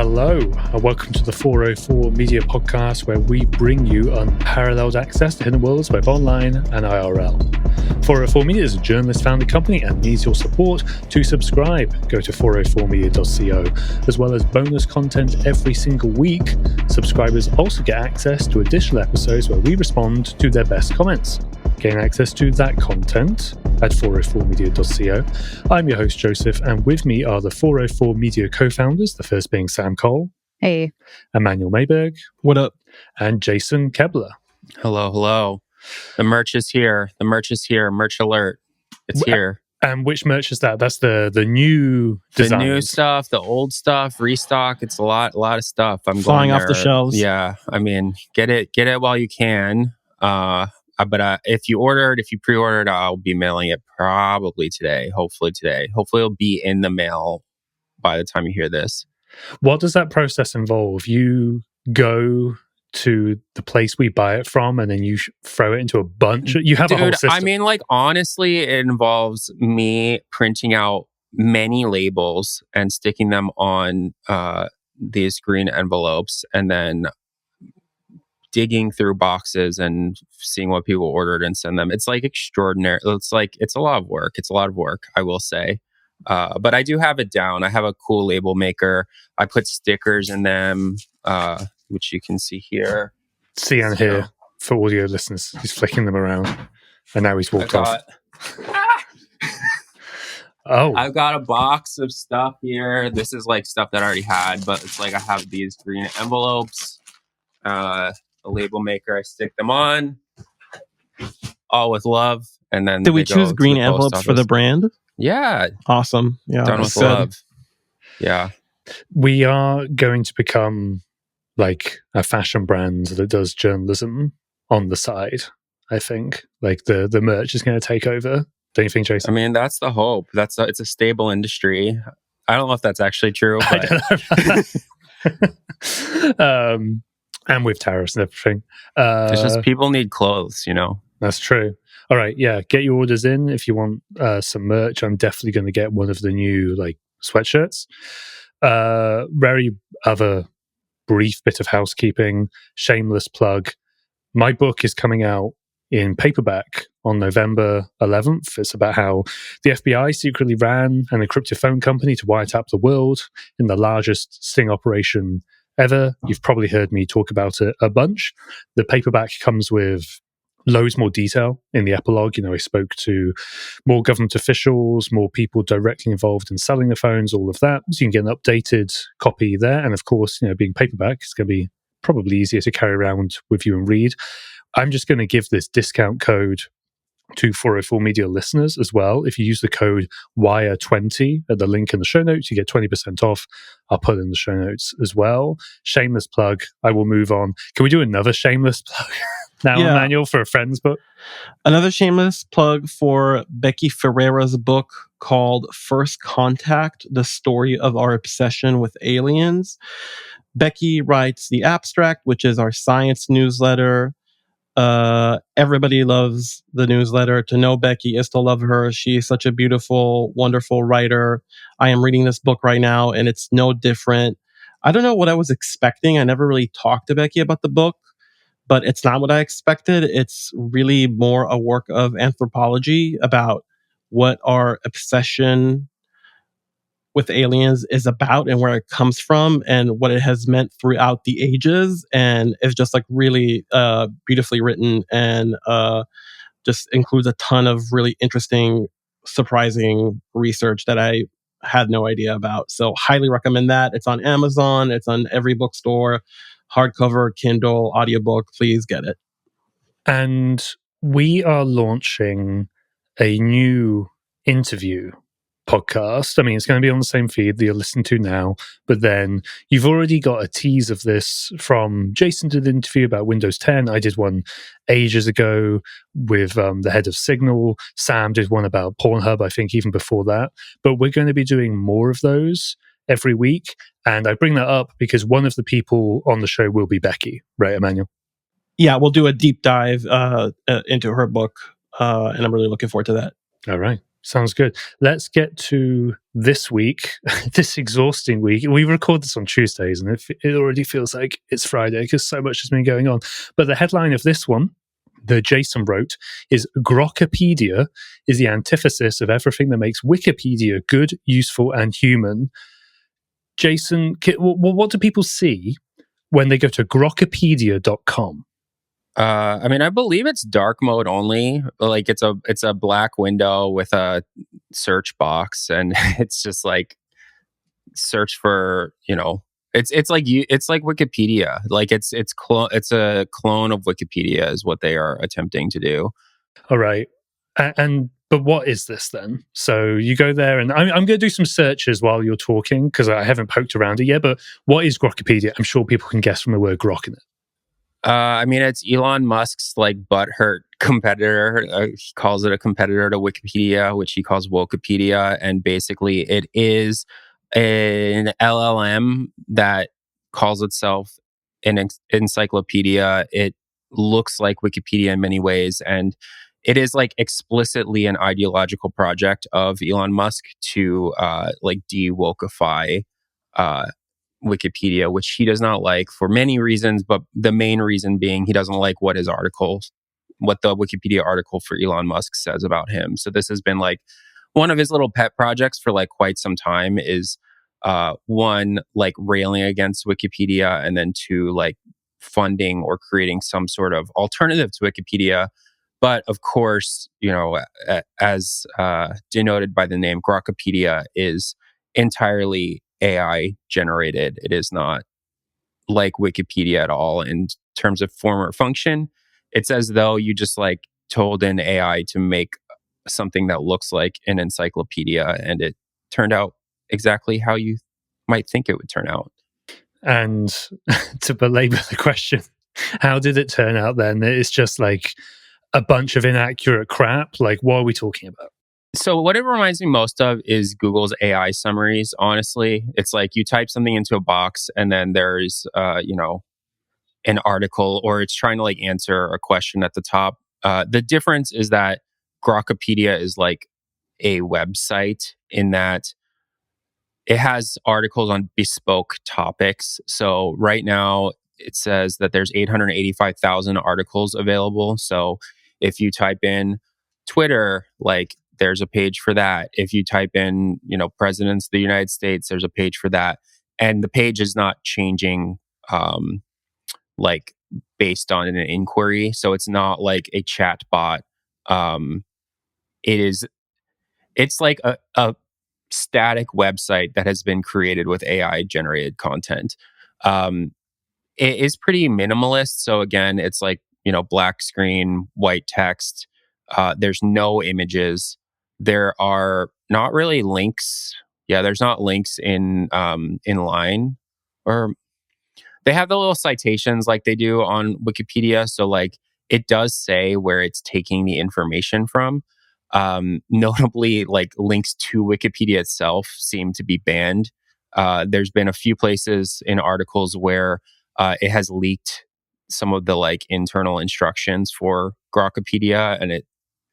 Hello, and welcome to the 404 Media Podcast, where we bring you unparalleled access to hidden worlds both online and IRL. 404 Media is a journalist-founded company and needs your support to subscribe. Go to 404media.co. As well as bonus content every single week, subscribers also get access to additional episodes where we respond to their best comments. Gain access to that content at 404media.co. I'm your host, Joseph, and with me are the 404 Media co-founders, the first being Sam Cole. Hey. Emmanuel Mayberg. What up? And Jason Kebler. Hello, hello. The merch is here. The merch is here. Merch alert. It's here. And which merch is that? That's the new designs. The new stuff, the old stuff, restock. It's a lot of stuff. I'm flying going off the shelves. Yeah, I mean, get it while you can. But if you pre-ordered, I'll be mailing it probably today. Hopefully today. Hopefully it'll be in the mail by the time you hear this. What does that process involve? You go to the place we buy it from, and then you throw it into a bunch. You have a whole system. I mean, honestly, it involves me printing out many labels and sticking them on these green envelopes, and then digging through boxes and seeing what people ordered and send them. It's extraordinary. It's a lot of work. It's a lot of work, I will say. But I do have it down. I have a cool label maker. I put stickers in them, which you can see here. See and hear for audio listeners. He's flicking them around, and now he's walked off. Oh, I've got a box of stuff here. This is stuff that I already had, but it's I have these green envelopes. A label maker, I stick them on, all with love, and then did we choose green envelopes for the brand? Yeah, awesome. Yeah, done with love. Yeah, we are going to become a fashion brand that does journalism on the side. I think the merch is going to take over. Don't you think, Jason? I mean, that's the hope. It's a stable industry. I don't know if that's actually true, but and with tariffs and everything. It's just people need clothes, That's true. All right, yeah, get your orders in if you want some merch. I'm definitely going to get one of the new sweatshirts. Very other brief bit of housekeeping, shameless plug. My book is coming out in paperback on November 11th. It's about how the FBI secretly ran an encrypted phone company to wiretap the world in the largest sting operation ever. You've probably heard me talk about it a bunch. The paperback comes with loads more detail in the epilogue. I spoke to more government officials, more people directly involved in selling the phones, all of that. So you can get an updated copy there. And of course, being paperback, it's going to be probably easier to carry around with you and read. I'm just going to give this discount code to 404 Media listeners as well. If you use the code WIRE20 at the link in the show notes, you get 20% off. I'll put it in the show notes as well. Shameless plug. I will move on. Can we do another shameless plug now, Emmanuel, for a friend's book? Another shameless plug for Becky Ferreira's book called First Contact, The Story of Our Obsession with Aliens. Becky writes the abstract, which is our science newsletter. Everybody loves the newsletter. To know Becky is to love her. She's such a beautiful, wonderful writer. I am reading this book right now, and it's no different. I don't know what I was expecting. I never really talked to Becky about the book, but it's not what I expected. It's really more a work of anthropology about what our obsession with aliens is about and where it comes from and what it has meant throughout the ages. And it's just really beautifully written and just includes a ton of really interesting, surprising research that I had no idea about. So highly recommend that. It's on Amazon. It's on every bookstore, hardcover, Kindle, audiobook. Please get it. And we are launching a new interview podcast. I mean, it's going to be on the same feed that you're listening to now, but then you've already got a tease of this from Jason did an interview about Windows 10. I did one ages ago with the head of Signal. Sam did one about Pornhub, I think, even before that. But we're going to be doing more of those every week. And I bring that up because one of the people on the show will be Becky, right, Emmanuel? Yeah, we'll do a deep dive into her book, and I'm really looking forward to that. All right. Sounds good. Let's get to this week, this exhausting week. We record this on Tuesdays, and it already feels like it's Friday because so much has been going on. But the headline of this one, that Jason wrote, is Grokipedia is the antithesis of everything that makes Wikipedia good, useful, and human. Jason, what do people see when they go to grokipedia.com? I mean, I believe it's dark mode only. Like it's a black window with a search box, and it's just like search for, it's like Wikipedia. Like it's a clone of Wikipedia is what they are attempting to do. All right. But what is this then? So you go there, and I'm going to do some searches while you're talking because I haven't poked around it yet. But what is Grokipedia? I'm sure people can guess from the word grok in it. I mean, it's Elon Musk's like butthurt competitor. He calls it a competitor to Wikipedia, which he calls Wokipedia, and basically it is an LLM that calls itself an encyclopedia. It looks like Wikipedia in many ways, and it is like explicitly an ideological project of Elon Musk to like de-wokify Wikipedia, which he does not like for many reasons, but the main reason being he doesn't like what the Wikipedia article for Elon Musk says about him. So this has been like one of his little pet projects for like quite some time is one, like railing against Wikipedia, and then two, like funding or creating some sort of alternative to Wikipedia. But of course, as denoted by the name, Grokipedia is entirely AI generated. It is not like Wikipedia at all in terms of form or function. It's as though you just like told an AI to make something that looks like an encyclopedia, and it turned out exactly how you might think it would turn out. And to belabor the question, how did it turn out then? It's just like a bunch of inaccurate crap. Like, what are we talking about? So what it reminds me most of is Google's AI summaries, honestly. It's like you type something into a box and then there's, an article, or it's trying to like answer a question at the top. The difference is that Grokipedia is like a website in that it has articles on bespoke topics. So right now it says that there's 885,000 articles available. So if you type in Twitter, like there's a page for that. If you type in, presidents of the United States, there's a page for that. And the page is not changing like based on an inquiry. So it's not like a chat bot. It's like a static website that has been created with AI generated content. It is pretty minimalist. So again, it's like, black screen, white text. There's no images. There are not really links. Yeah, there's not links in line, or they have the little citations like they do on Wikipedia. So like it does say where it's taking the information from. Notably, like links to Wikipedia itself seem to be banned. There's been a few places in articles where it has leaked some of the like internal instructions for Grokipedia, and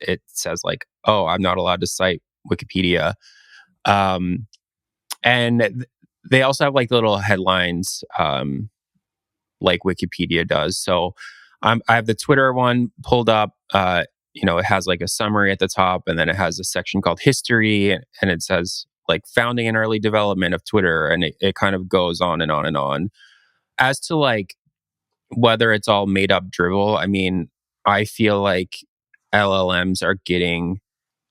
it says like, "Oh, I'm not allowed to cite Wikipedia." And they also have like little headlines, like Wikipedia does. So I have the Twitter one pulled up. It has like a summary at the top, and then it has a section called history, and it says like founding and early development of Twitter, and it kind of goes on and on and on. As to like whether it's all made up drivel, I mean, I feel like LLMs are getting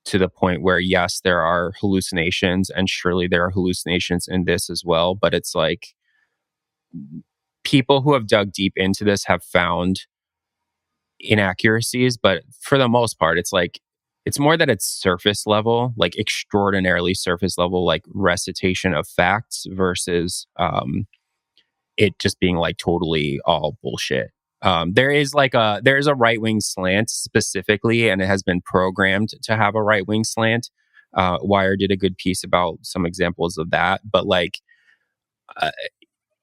to the point where yes, there are hallucinations, and surely there are hallucinations in this as well, but it's like people who have dug deep into this have found inaccuracies, but for the most part, it's more that it's surface level, like extraordinarily surface level, like recitation of facts versus it just being like totally all bullshit. There is a right wing slant specifically, and it has been programmed to have a right wing slant. Wire did a good piece about some examples of that, but like.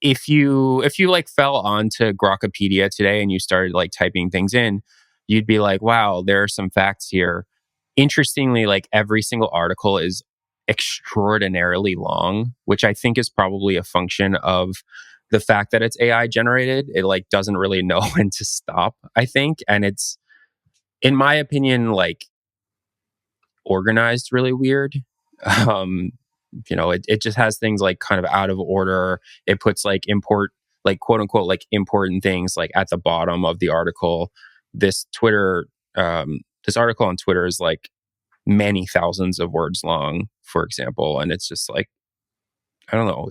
If you like fell onto Grokipedia today and you started like typing things in, you'd be like, wow, there are some facts here interestingly, like every single article is extraordinarily long, which I think is probably a function of the fact that it's AI generated. It like doesn't really know when to stop, I think. And it's, in my opinion, like organized really weird. Um, it just has things like kind of out of order. It puts like quote unquote, like important things like at the bottom of the article. This article on Twitter is like many thousands of words long, for example. And it's just like, I don't know.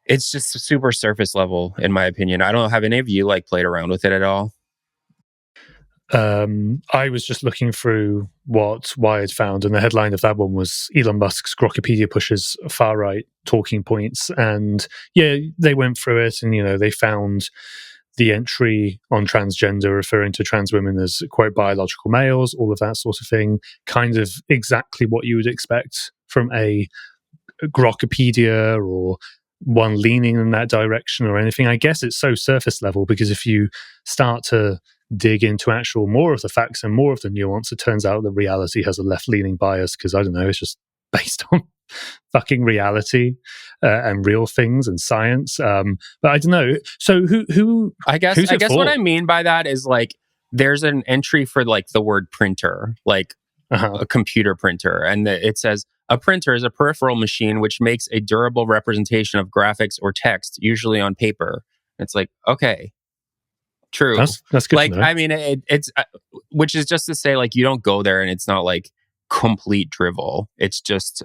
It's just super surface level, in my opinion. I don't know. Have any of you like played around with it at all? I was just looking through what Wired found, and the headline of that one was Elon Musk's Grokipedia pushes far right talking points. And yeah, they went through it, and they found the entry on transgender referring to trans women as quote biological males, all of that sort of thing, kind of exactly what you would expect from a Grokipedia or one leaning in that direction or anything. I guess it's so surface level because if you start to dig into actual more of the facts and more of the nuance, it turns out that reality has a left-leaning bias because, I don't know, it's just based on fucking reality and real things and science. But I don't know. So who I guess what I mean by that is like there's an entry for like the word printer, like a computer printer, and it says a printer is a peripheral machine which makes a durable representation of graphics or text, usually on paper. It's like, okay, true. That's good. Like, to know. I mean, it's which is just to say, like, you don't go there and it's not like complete drivel. It's just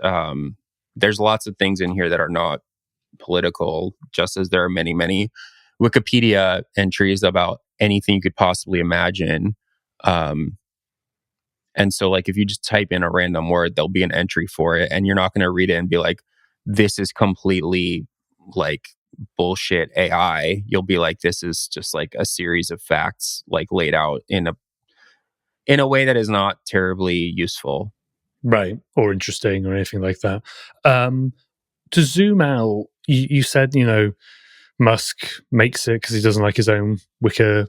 there's lots of things in here that are not political, just as there are many, many Wikipedia entries about anything you could possibly imagine. And so, like, if you just type in a random word, there'll be an entry for it, and you're not going to read it and be like, "This is completely like bullshit AI." You'll be like, "This is just like a series of facts, like laid out in a way that is not terribly useful, right, or interesting or anything like that." To zoom out, you said Musk makes it because he doesn't like his own Wikipedia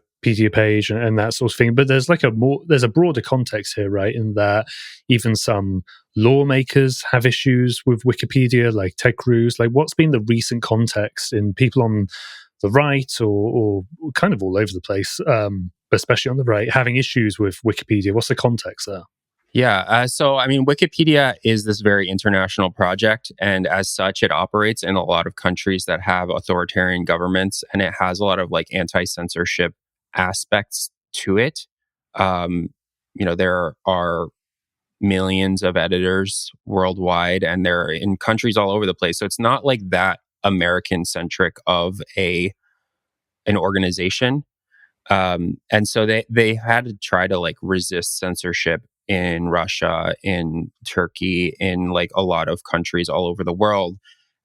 page and that sort of thing. But there's there's a broader context here, right? In that even some lawmakers have issues with Wikipedia, like Ted Cruz. Like, what's been the recent context in people on the right or kind of all over the place, but especially on the right, having issues with Wikipedia? What's the context there? Yeah. So, I mean, Wikipedia is this very international project. And as such, it operates in a lot of countries that have authoritarian governments. And it has a lot of like anti-censorship aspects to it. There are millions of editors worldwide, and they're in countries all over the place. So it's not like that American-centric of an organization. And so they had to try to like resist censorship in Russia, in Turkey, in like a lot of countries all over the world.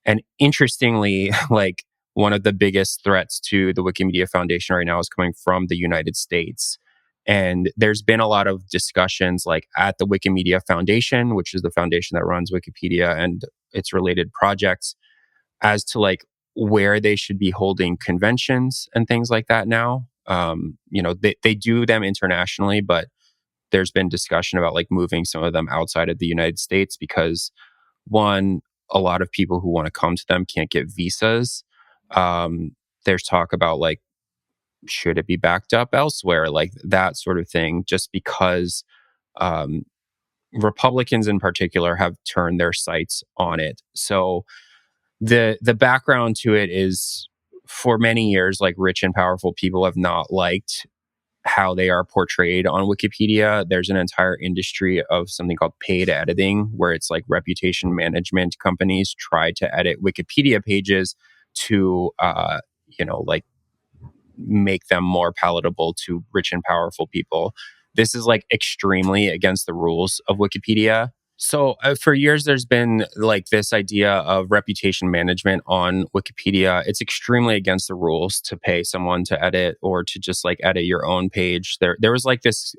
And interestingly, like one of the biggest threats to the Wikimedia Foundation right now is coming from the United States. And there's been a lot of discussions like at the Wikimedia Foundation, which is the foundation that runs Wikipedia and its related projects, as to like where they should be holding conventions and things like that now. They do them internationally, but there's been discussion about like moving some of them outside of the United States because one, a lot of people who want to come to them can't get visas. There's talk about like, should it be backed up elsewhere? Like that sort of thing, just because Republicans in particular have turned their sights on it. So the background to it is for many years, like rich and powerful people have not liked how they are portrayed on Wikipedia. There's an entire industry of something called paid editing, where it's like reputation management companies try to edit Wikipedia pages to, like make them more palatable to rich and powerful people. This is like extremely against the rules of Wikipedia. So for years, there's been like this idea of reputation management on Wikipedia. It's extremely against the rules to pay someone to edit or to just like edit your own page. There was like this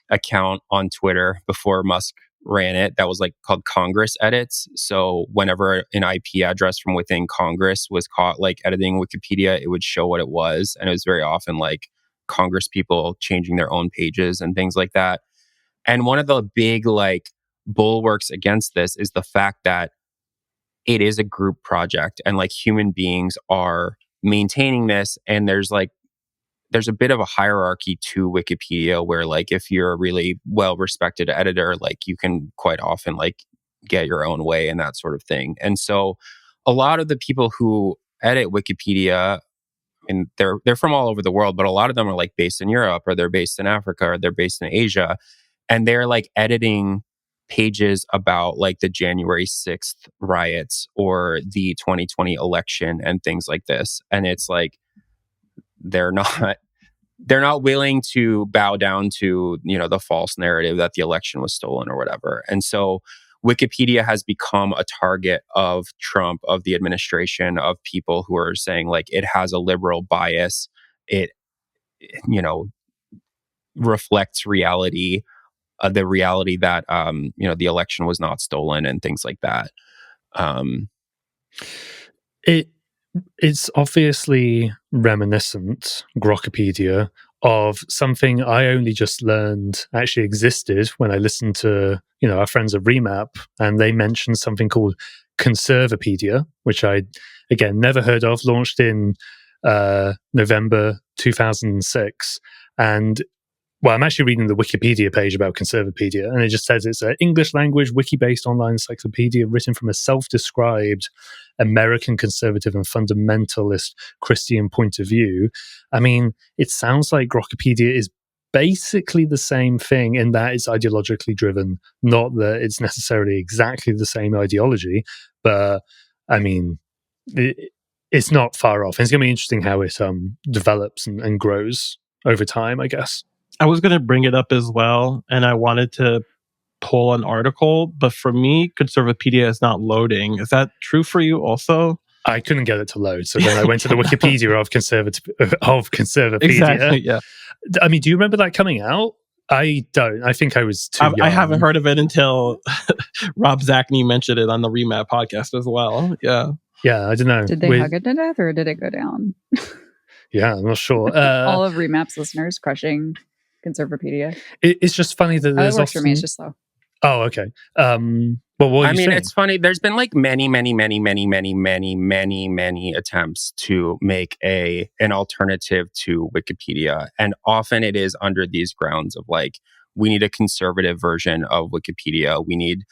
account on Twitter before Musk ran it that was like called Congress Edits. So whenever an IP address from within Congress was caught like editing Wikipedia, it would show what it was. And it was very often like Congress people changing their own pages and things like that. And one of the big like bulwarks against this is the fact that it is a group project and like human beings are maintaining this. And there's a bit of a hierarchy to Wikipedia where like if you're a really well respected editor, like you can quite often like get your own way and that sort of thing. And so a lot of the people who edit Wikipedia, and they're from all over the world, but a lot of them are like based in Europe or they're based in Africa or they're based in Asia, and they're like editing pages about like the January 6th riots or the 2020 election and things like this. And it's like they're not willing to bow down to, you know, the false narrative that the election was stolen or whatever. And so Wikipedia has become a target of Trump, of the administration, of people who are saying like it has a liberal bias. It, you know, reflects reality, the reality that, you know, the election was not stolen and things like that. It's obviously reminiscent, Grokipedia, of something I only just learned actually existed when I listened to, you know, our friends at Remap, and they mentioned something called Conservapedia, which I, again, never heard of, launched in November 2006. And well, I'm actually reading the Wikipedia page about Conservapedia, and it just says it's an English language, wiki-based online encyclopedia written from a self-described American conservative and fundamentalist Christian point of view. I mean, it sounds like Grokipedia is basically the same thing in that it's ideologically driven, not that it's necessarily exactly the same ideology, but I mean, it's not far off. And it's going to be interesting how it develops and grows over time, I guess. I was going to bring it up as well, and I wanted to pull an article, but for me, Conservapedia is not loading. Is that true for you also? I couldn't get it to load, so then I went to the Wikipedia of Conservapedia. Exactly, yeah. I mean, do you remember that coming out? I don't. I think I was too young. I haven't heard of it until Rob Zachney mentioned it on the Remap podcast as well. Yeah. Yeah, I don't know. Did they hug it to death or did it go down? Yeah, I'm not sure. All of Remap's listeners crushing Conservapedia. It's just funny that there's it works for me. It's just slow. Oh, okay. Well, what I mean, it's funny. There's been like many attempts to make an alternative to Wikipedia, and often it is under these grounds of like, we need a conservative version of Wikipedia. We need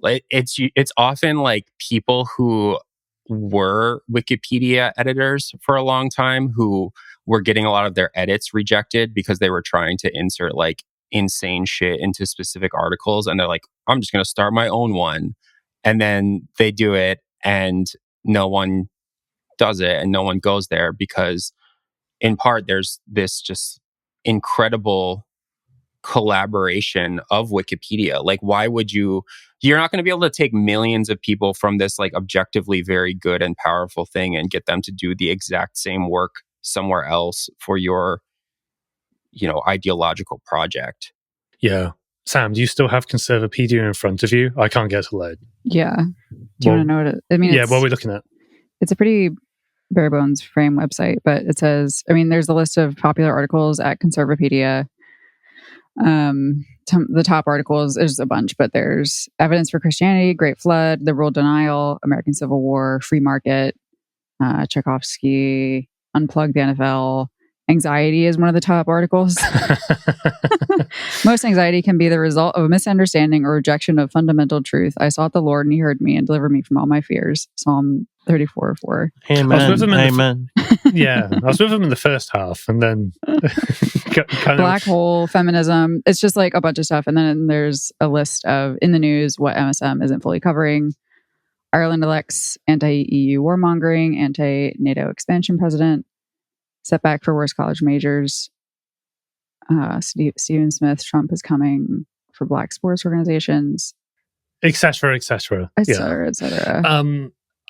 like it's often like people who were Wikipedia editors for a long time who were getting a lot of their edits rejected because they were trying to insert like insane shit into specific articles, and they're like, I'm just going to start my own one, and then they do it and no one does it and no one goes there because in part there's this just incredible collaboration of Wikipedia. Like, why would you're not going to be able to take millions of people from this like objectively very good and powerful thing and get them to do the exact same work somewhere else for your, you know, ideological project. Yeah. Sam, do you still have Conservapedia in front of you? I can't get to load. Yeah. Do you want to know what it? I mean, yeah. What are we looking at? It's a pretty bare bones frame website, but it says, I mean, there's a list of popular articles at Conservapedia. The top articles, there's a bunch, but there's Evidence for Christianity, Great Flood, The World Denial, American Civil War, Free Market, Tchaikovsky, Unplug the NFL. Anxiety is one of the top articles. Most anxiety can be the result of a misunderstanding or rejection of fundamental truth. I sought the Lord and he heard me and delivered me from all my fears. Psalm 34:4. Amen. Yeah, I was with him in the first half, and then Black hole, feminism. It's just like a bunch of stuff. And then there's a list of in the news what MSM isn't fully covering. Ireland elects anti-EU warmongering, anti-NATO expansion president. Setback for worst college majors. Stephen Smith, Trump is coming for black sports organizations. Etc., etc. etc.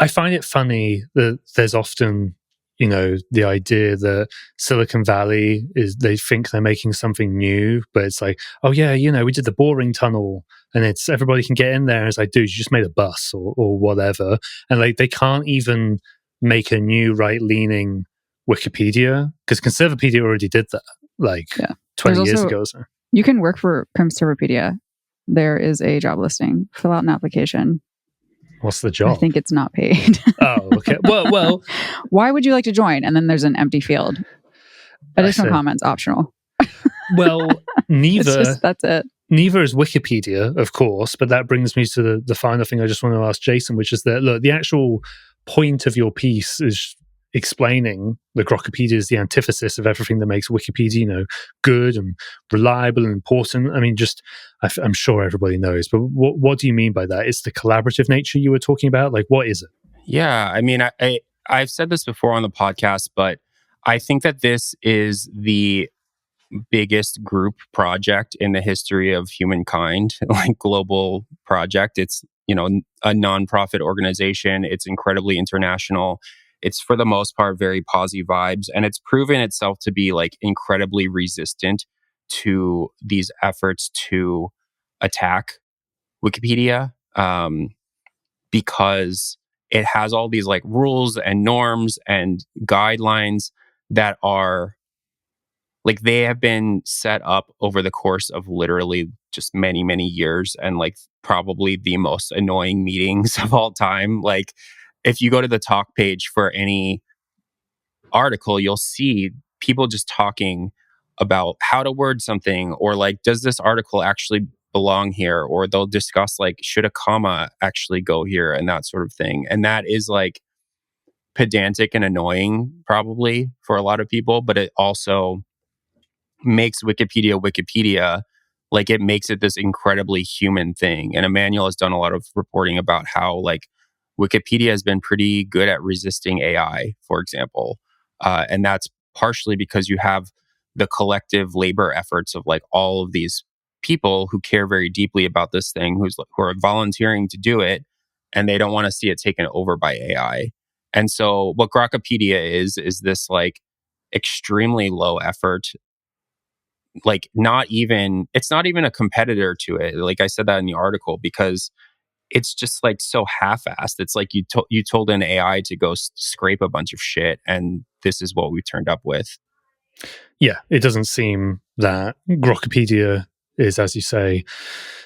I find it funny that there's often, you know, the idea that Silicon Valley they think they're making something new, but it's like, oh yeah, you know, we did the boring tunnel and it's everybody can get in there. And it's like, dude, you just made a bus or whatever. And like, they can't even make a new right-leaning Wikipedia, because Conservapedia already did that 20 years ago. So. You can work for Conservapedia. There is a job listing. Fill out an application. What's the job? I think it's not paid. Oh, okay. Well. Why would you like to join? And then there's an empty field. Additional comments optional. Well, neither. That's it. Neither is Wikipedia, of course, but that brings me to the final thing I just want to ask Jason, which is that, look, the actual point of your piece is explaining that Grokipedia is the antithesis of everything that makes Wikipedia, good and reliable and important. I mean, I'm sure everybody knows, but what do you mean by that? It's the collaborative nature you were talking about? Like, what is it? Yeah, I mean, I've said this before on the podcast, but I think that this is the biggest group project in the history of humankind, like global project. It's, a nonprofit organization. It's incredibly international. It's for the most part very positive vibes, and it's proven itself to be like incredibly resistant to these efforts to attack Wikipedia, because it has all these like rules and norms and guidelines that are like, they have been set up over the course of literally just many, many years, and like probably the most annoying meetings of all time. Like, if you go to the talk page for any article, you'll see people just talking about how to word something, or like, does this article actually belong here? Or they'll discuss like, should a comma actually go here, and that sort of thing. And that is like pedantic and annoying probably for a lot of people, but it also makes Wikipedia, like it makes it this incredibly human thing. And Emmanuel has done a lot of reporting about how like Wikipedia has been pretty good at resisting AI, for example. And that's partially because you have the collective labor efforts of like all of these people who care very deeply about this thing, who are volunteering to do it, and they don't want to see it taken over by AI. And so what Grokipedia is this like extremely low effort, like it's not even a competitor to it. Like I said that in the article, because it's just like so half-assed. It's like you told an AI to go scrape a bunch of shit, and this is what we turned up with. Yeah, it doesn't seem that Grokipedia is, as you say,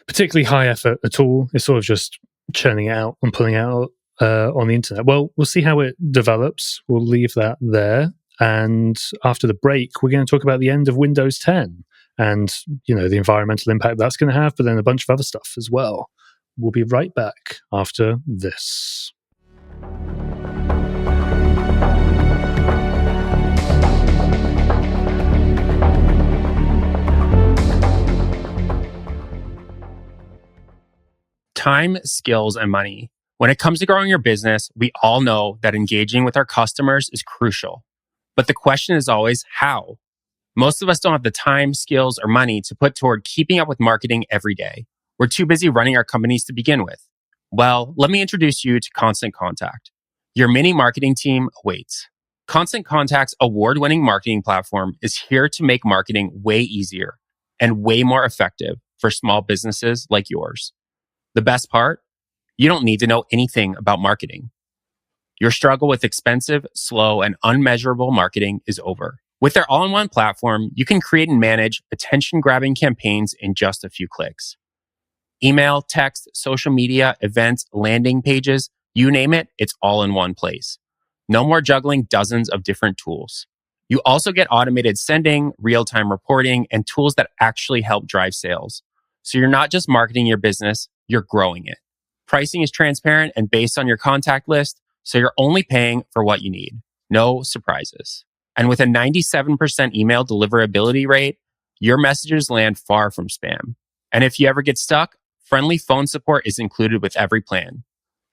particularly high effort at all. It's sort of just churning it out and pulling out on the internet. Well, we'll see how it develops. We'll leave that there. And after the break, we're going to talk about the end of Windows 10 and, the environmental impact that's going to have, but then a bunch of other stuff as well. We'll be right back after this. Time, skills, and money. When it comes to growing your business, we all know that engaging with our customers is crucial. But the question is always how. Most of us don't have the time, skills, or money to put toward keeping up with marketing every day. We're too busy running our companies to begin with. Well, let me introduce you to Constant Contact. Your mini marketing team awaits. Constant Contact's award-winning marketing platform is here to make marketing way easier and way more effective for small businesses like yours. The best part? You don't need to know anything about marketing. Your struggle with expensive, slow, and unmeasurable marketing is over. With their all-in-one platform, you can create and manage attention-grabbing campaigns in just a few clicks. Email, text, social media, events, landing pages, you name it, it's all in one place. No more juggling dozens of different tools. You also get automated sending, real-time reporting, and tools that actually help drive sales. So you're not just marketing your business, you're growing it. Pricing is transparent and based on your contact list, so you're only paying for what you need. No surprises. And with a 97% email deliverability rate, your messages land far from spam. And if you ever get stuck, friendly phone support is included with every plan.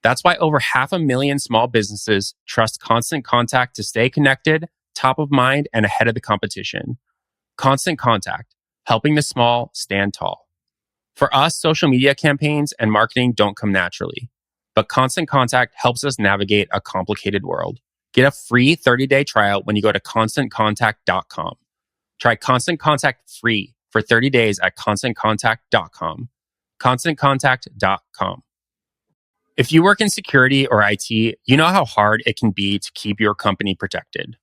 That's why over 500,000 small businesses trust Constant Contact to stay connected, top of mind, and ahead of the competition. Constant Contact, helping the small stand tall. For us, social media campaigns and marketing don't come naturally, but Constant Contact helps us navigate a complicated world. Get a free 30-day trial when you go to ConstantContact.com. Try Constant Contact free for 30 days at ConstantContact.com. ConstantContact.com. If you work in security or IT, you know how hard it can be to keep your company protected.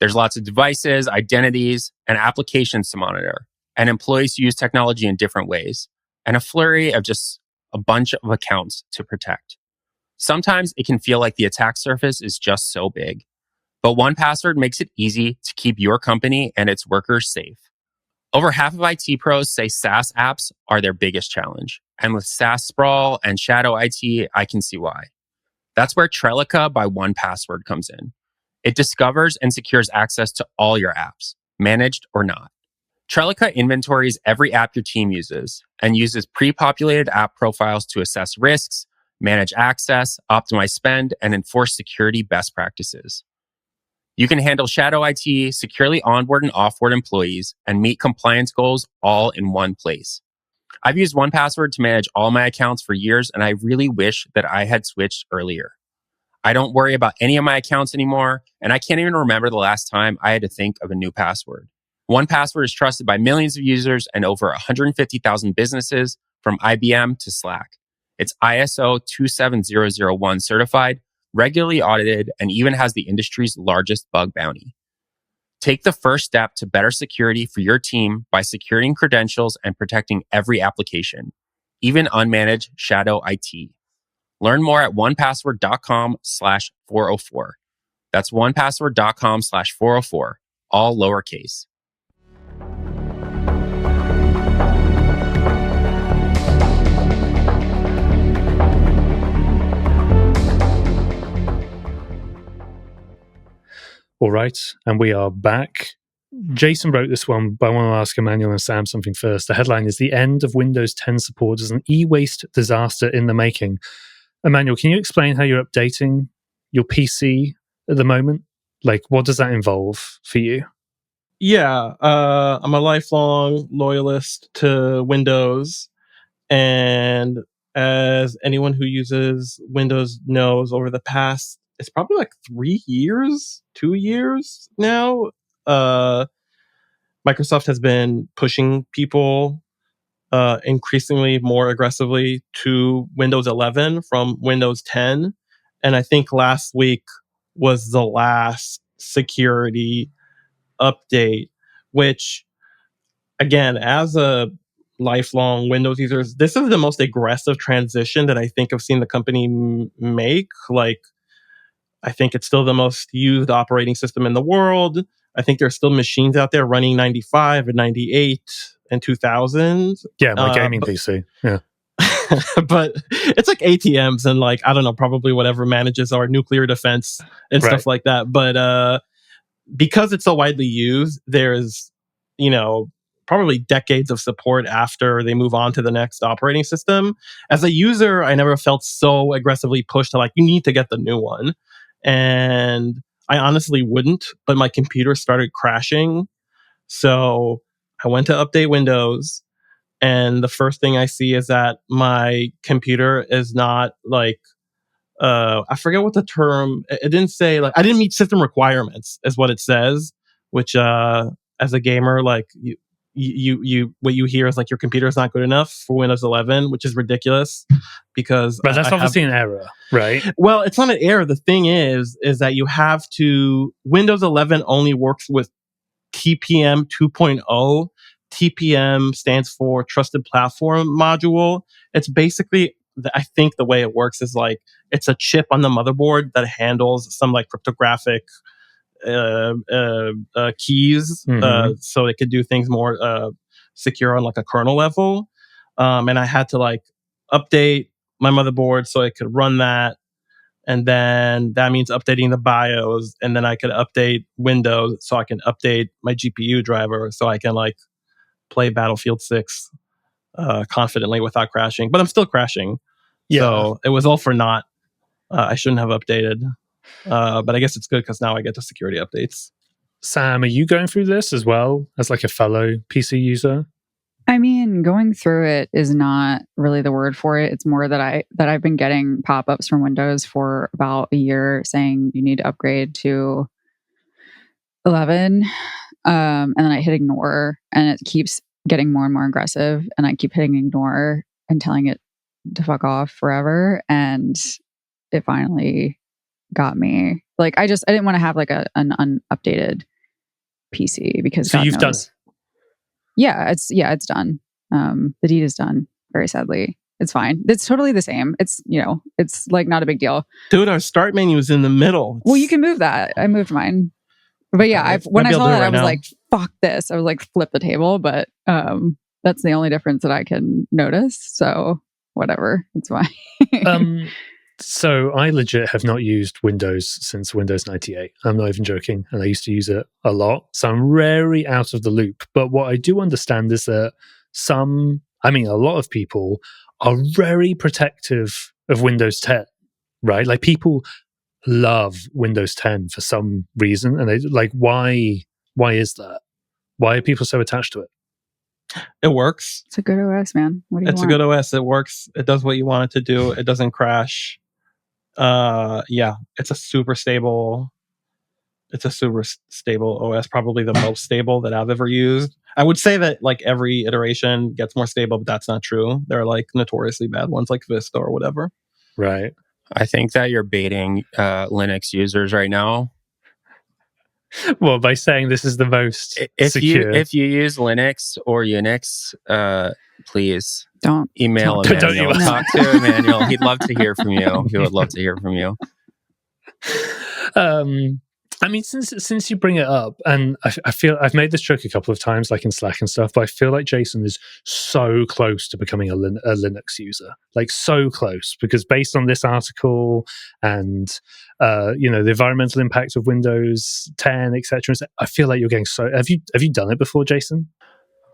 There's lots of devices, identities, and applications to monitor, and employees use technology in different ways, and a flurry of just a bunch of accounts to protect. Sometimes it can feel like the attack surface is just so big, but 1Password makes it easy to keep your company and its workers safe. Over half of IT pros say SaaS apps are their biggest challenge, and with SaaS sprawl and shadow IT, I can see why. That's where Trellica by 1Password comes in. It discovers and secures access to all your apps, managed or not. Trellica inventories every app your team uses and uses pre-populated app profiles to assess risks, manage access, optimize spend, and enforce security best practices. You can handle shadow IT, securely onboard and offboard employees, and meet compliance goals all in one place. I've used 1Password to manage all my accounts for years, and I really wish that I had switched earlier. I don't worry about any of my accounts anymore, and I can't even remember the last time I had to think of a new password. 1Password is trusted by millions of users and over 150,000 businesses, from IBM to Slack. It's ISO 27001 certified, regularly audited, and even has the industry's largest bug bounty. Take the first step to better security for your team by securing credentials and protecting every application, even unmanaged shadow IT. Learn more at 1password.com/404. That's 1password.com/404, all lowercase. All right, and we are back. Jason wrote this one, but I want to ask Emmanuel and Sam something first. The headline is "The End of Windows 10 Support is an E-Waste Disaster in the Making." Emmanuel, can you explain how you're updating your PC at the moment? Like, what does that involve for you? Yeah, I'm a lifelong loyalist to Windows. And as anyone who uses Windows knows, over the past, it's probably like 2 years now, Microsoft has been pushing people increasingly more aggressively to Windows 11 from Windows 10. And I think last week was the last security update, which, again, as a lifelong Windows user, this is the most aggressive transition that I think I've seen the company make. Like, I think it's still the most used operating system in the world. I think there's still machines out there running 95 and 98 and 2000. Yeah, my gaming PC. Yeah. But it's like ATMs and, like, I don't know, probably whatever manages our nuclear defense and stuff like that. But because it's so widely used, there's, probably decades of support after they move on to the next operating system. As a user, I never felt so aggressively pushed to, like, you need to get the new one. And I honestly wouldn't, but my computer started crashing. So I went to update Windows, and the first thing I see is that my computer is not, like, I forget what the term, it didn't say, like, I didn't meet system requirements is what it says, which as a gamer, like, you what you hear is, like, your computer is not good enough for Windows 11, which is ridiculous because But that's obviously an error, right? Well, it's not an error. The thing is that you have to, Windows 11 only works with TPM 2.0. TPM stands for Trusted Platform Module. It's basically, I think the way it works is, like, it's a chip on the motherboard that handles some, like, cryptographic keys, so it could do things more secure on, like, a kernel level. And I had to, like, update my motherboard so it could run that. And then that means updating the BIOS, and then I could update Windows so I can update my GPU driver so I can, like, play Battlefield 6 confidently without crashing. But I'm still crashing. Yeah. So it was all for naught. I shouldn't have updated. But I guess it's good because now I get the security updates. Sam, are you going through this as well as, like, a fellow PC user? I mean, going through it is not really the word for it. It's more that I've been getting pop-ups from Windows for about a year saying you need to upgrade to 11. And then I hit ignore, and it keeps getting more and more aggressive, and I keep hitting ignore and telling it to fuck off forever. And it finally got me. Like I didn't want to have like an unupdated PC because So God you've knows. done it. It's done. The deed is done. Very sadly, it's fine. It's totally the same. It's it's like not a big deal. Dude, our start menu is in the middle. Well, you can move that. I moved mine. But yeah, when I saw that, I was like, "Fuck this!" I was like, "Flip the table." But that's the only difference that I can notice. So whatever, it's fine. So I legit have not used Windows since Windows 98. I'm not even joking, and I used to use it a lot. So I'm very out of the loop. But what I do understand is that a lot of people are very protective of Windows 10, right? Like people love Windows 10 for some reason, and they like why is that? Why are people so attached to it? It works. It's a good OS, man. What do you want? It's a good OS. It works. It does what you want it to do. It doesn't crash. It's a super stable OS, probably the most stable that I've ever used. I would say that like every iteration gets more stable, but that's not true. There are like notoriously bad ones like Vista or whatever. Right. I think that you're baiting Linux users right now. Well, by saying this is the most secure. If you use Linux or Unix, please don't email Emmanuel. Talk to Emmanuel. He'd love to hear from you. He would love to hear from you. I mean, since you bring it up, and I feel I've made this joke a couple of times, like in Slack and stuff, but I feel like Jason is so close to becoming a Linux user, like so close, because based on this article and the environmental impact of Windows 10, etc., I feel like you're getting so. Have you done it before, Jason?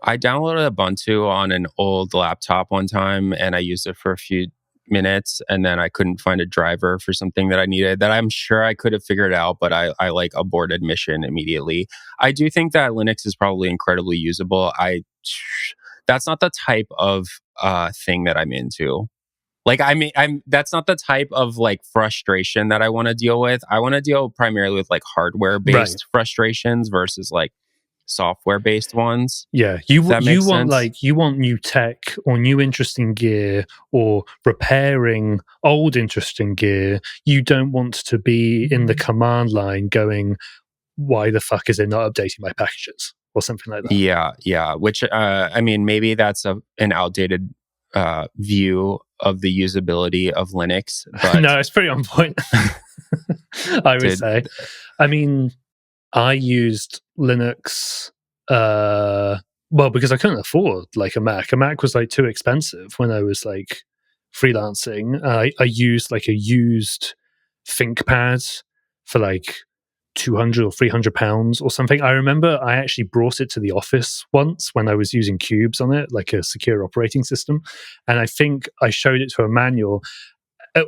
I downloaded Ubuntu on an old laptop one time, and I used it for a few minutes, and then I couldn't find a driver for something that I needed that I'm sure I could have figured out, but I like aborted mission immediately. I do think that Linux is probably incredibly usable. That's not the type of thing that I'm into. Like, that's not the type of like frustration that I want to deal with. I want to deal primarily with like hardware based frustrations versus like software based ones. Yeah, you want new tech or new interesting gear or repairing old interesting gear. You don't want to be in the command line going, why the fuck is it not updating my packages or something like that? Yeah. Which maybe that's an outdated view of the usability of Linux, but no, it's pretty on point. I would say. I mean, I used Linux, because I couldn't afford like a Mac. A Mac was like too expensive when I was like freelancing. I used like a used ThinkPad for like £200 or £300 or something. I remember I actually brought it to the office once when I was using Cubes on it, like a secure operating system. And I think I showed it to a manual,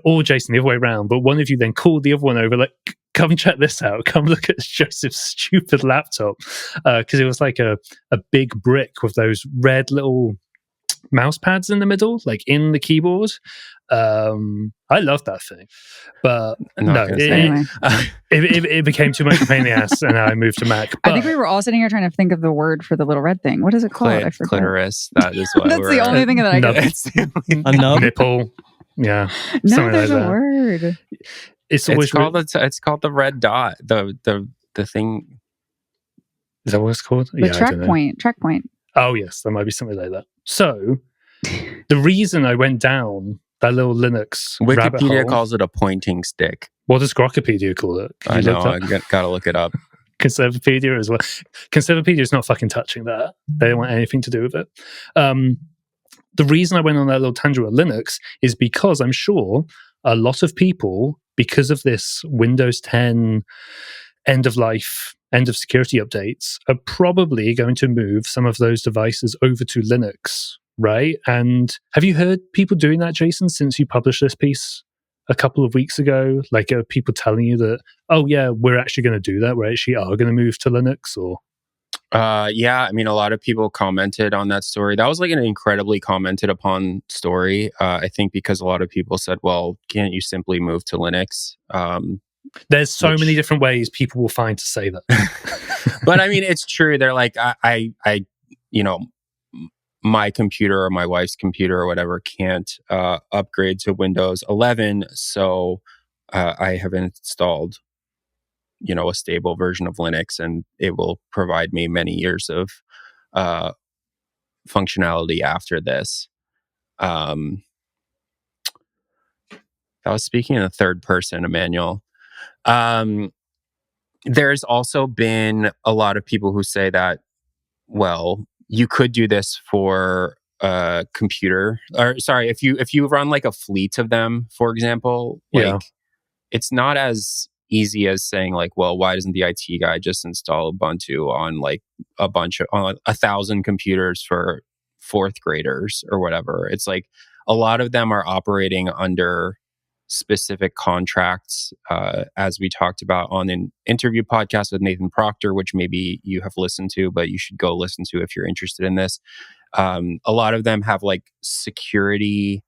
or Jason, the other way around. But one of you then called the other one over, like, come check this out. Come look at Joseph's stupid laptop. Because it was like a big brick with those red little mouse pads in the middle, like in the keyboard. I love that thing. But it became too much of a pain in the ass, and I moved to Mac. But I think we were all sitting here trying to think of the word for the little red thing. What is it called? I forgot. Clitoris. That is what that's the only thing that I could. A nub? Nipple. Yeah. No, there's a word. It's called the red dot. The thing. Is that what it's called? The track point. Oh yes, there might be something like that. So the reason I wwent down that little Linux Wikipedia calls it a pointing stick. What does Grokipedia call it? I know. I gotta look it up. Conservapedia as well. Conservapedia is not fucking touching that. They don't want anything to do with it. The reason I went on that little tangent with Linux is because I'm sure a lot of people, because of this Windows 10 end of life, end of security updates, are probably going to move some of those devices over to Linux, right? And have you heard people doing that, Jason, since you published this piece a couple of weeks ago? Like, are people telling you that, oh yeah, we're actually going to do that? We actually are going to move to Linux? Or yeah, I mean, a lot of people commented on that story. That was like an incredibly commented upon story. I think because a lot of people said, well, can't you simply move to Linux? There's so many different ways people will find to say that. But I mean, it's true. They're like, I my computer or my wife's computer or whatever can't upgrade to Windows 11. So I have installed, a stable version of Linux, and it will provide me many years of functionality after this. That was speaking in the third person, Emmanuel. There's also been a lot of people who say that, well, you could do this for a computer, or sorry, if you run like a fleet of them, for example, like it's not as easy as saying like, well, why doesn't the IT guy just install Ubuntu on like on 1,000 computers for fourth graders or whatever? It's like a lot of them are operating under specific contracts, as we talked about on an interview podcast with Nathan Proctor, which maybe you have listened to, but you should go listen to if you're interested in this. A lot of them have like security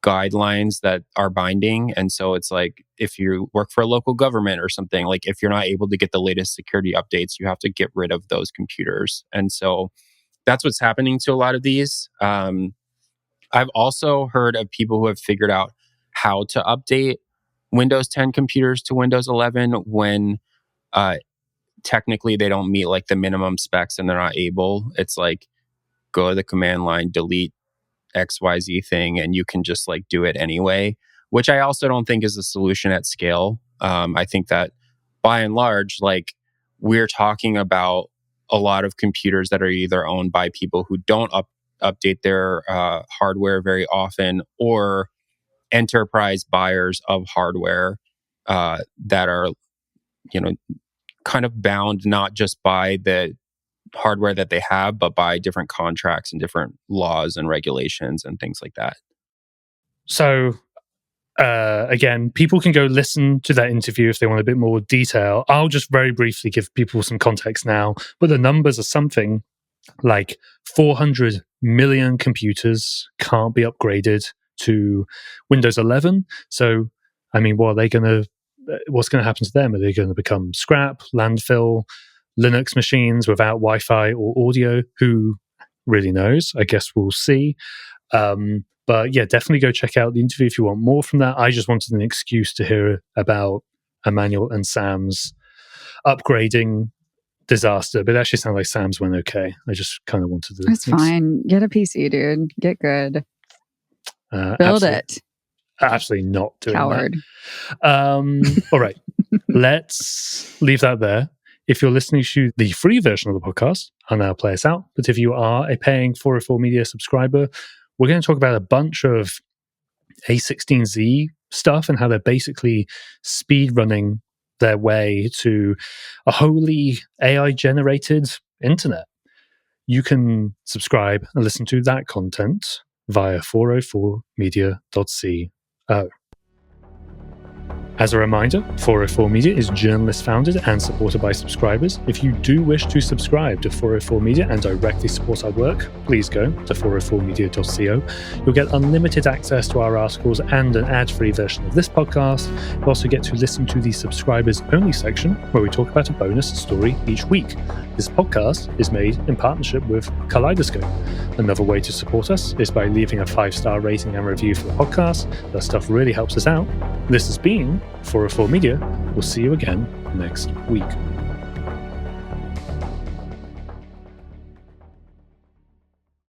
guidelines that are binding. And so it's like, if you work for a local government or something, like if you're not able to get the latest security updates, you have to get rid of those computers. And so that's what's happening to a lot of these. I've also heard of people who have figured out how to update Windows 10 computers to Windows 11 when technically they don't meet like the minimum specs and they're not able. It's like, go to the command line, delete XYZ thing, and you can just like do it anyway, which I also don't think is a solution at scale. I think that by and large, like we're talking about a lot of computers that are either owned by people who don't update their hardware very often, or enterprise buyers of hardware that are, kind of bound not just by the hardware that they have, but by different contracts and different laws and regulations and things like that. So, again, people can go listen to that interview if they want a bit more detail. I'll just very briefly give people some context now, but the numbers are something like 400 million computers can't be upgraded to Windows 11. So, I mean, what's going to happen to them? Are they going to become scrap, landfill, Linux machines without Wi-Fi or audio? Who really knows? I guess we'll see. But yeah, definitely go check out the interview if you want more from that. I just wanted an excuse to hear about Emmanuel and Sam's upgrading disaster, but it actually sounded like Sam's went okay. I just kind of wanted to... It's fine. Get a PC, dude. Get good. Build it. Absolutely not doing Coward. that. All right. Let's leave that there. If you're listening to the free version of the podcast, I'll now play us out. But if you are a paying 404 Media subscriber, we're going to talk about a bunch of A16Z stuff and how they're basically speed running their way to a wholly AI-generated internet. You can subscribe and listen to that content via 404media.co. As a reminder, 404 Media is journalist-founded and supported by subscribers. If you do wish to subscribe to 404 Media and directly support our work, please go to 404media.co. You'll get unlimited access to our articles and an ad-free version of this podcast. You'll also get to listen to the subscribers-only section, where we talk about a bonus story each week. This podcast is made in partnership with Kaleidoscope. Another way to support us is by leaving a 5-star rating and review for the podcast. That stuff really helps us out. This has been 404 Media. We'll see you again next week.